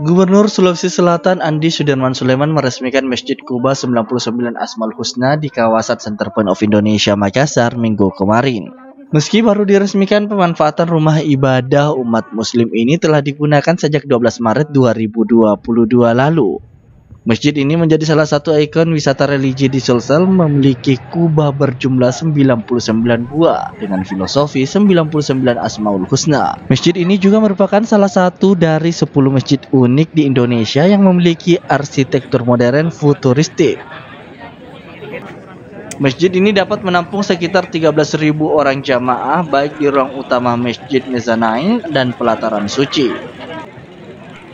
Gubernur Sulawesi Selatan Andi Sudirman Sulaiman meresmikan Masjid Quba 99 Asmaul Husna di kawasan Center Point of Indonesia Makassar Minggu kemarin. Meski baru diresmikan, pemanfaatan rumah ibadah umat muslim ini telah digunakan sejak 12 Maret 2022 lalu. Masjid ini menjadi salah satu ikon wisata religi di Sulsel, memiliki kubah berjumlah 99 buah dengan filosofi 99 Asmaul Husna. Masjid ini juga merupakan salah satu dari 10 masjid unik di Indonesia yang memiliki arsitektur modern futuristik. Masjid ini dapat menampung sekitar 13.000 orang jamaah baik di ruang utama Masjid Mezanain dan pelataran suci,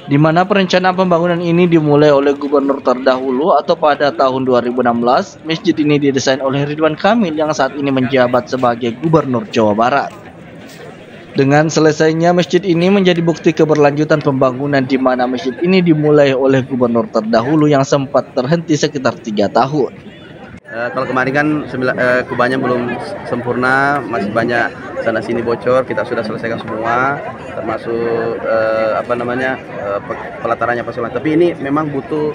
di mana perencanaan pembangunan ini dimulai oleh gubernur terdahulu atau pada tahun 2016. Masjid ini didesain oleh Ridwan Kamil yang saat ini menjabat sebagai gubernur Jawa Barat. Dengan selesainya masjid ini menjadi bukti keberlanjutan pembangunan, di mana masjid ini dimulai oleh gubernur terdahulu yang sempat terhenti sekitar 3 tahun. Kalau kemarin kan kubahnya belum sempurna, masih banyak sana sini bocor. Kita sudah selesaikan semua, termasuk pelatarannya pasokan. Tapi ini memang butuh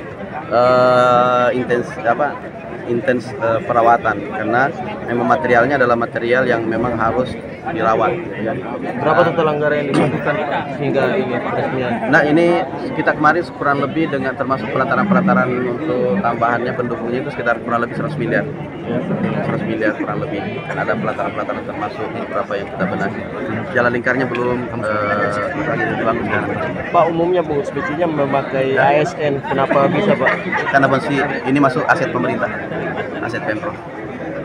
intens perawatan, karena memang materialnya adalah material yang memang harus dirawat. Berapa total anggaran yang dibutuhkan hingga ini peresmian? Nah, ini kita kemarin kurang lebih dengan termasuk pelataran untuk tambahannya pendukungnya itu sekitar kurang lebih 100 miliar. 100 miliar kurang lebih. Dan ada pelataran-pelataran termasuk beberapa yang kita benahi. Jalan lingkarnya belum bagus kan. Pak, umumnya Bu, sebetulnya memakai ASN, kenapa bisa Pak? Karena ini masuk aset pemerintah, aset Pemprov.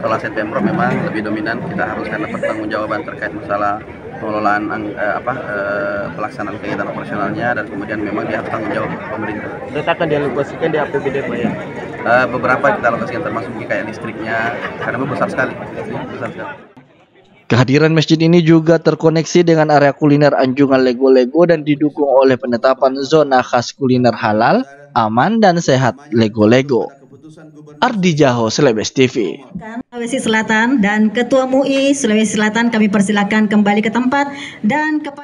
Kalau aset Pemprov memang lebih dominan, kita harus karena pertanggungjawaban terkait masalah pengelolaan pelaksanaan kegiatan operasionalnya, dan kemudian memang dia harus tanggung jawab pemerintah. Kita akan dialokasikan di APBD Pak ya? Beberapa kita alokasikan termasuk kayak listriknya, karena besar sekali. Kehadiran masjid ini juga terkoneksi dengan area kuliner anjungan Lego-Lego dan didukung oleh penetapan zona khas kuliner halal, aman, dan sehat Lego-Lego. Ardi Jaho, Celebes TV. Sulawesi Selatan dan Ketua MUI Sulawesi Selatan, kami persilakan kembali ke tempat dan kepada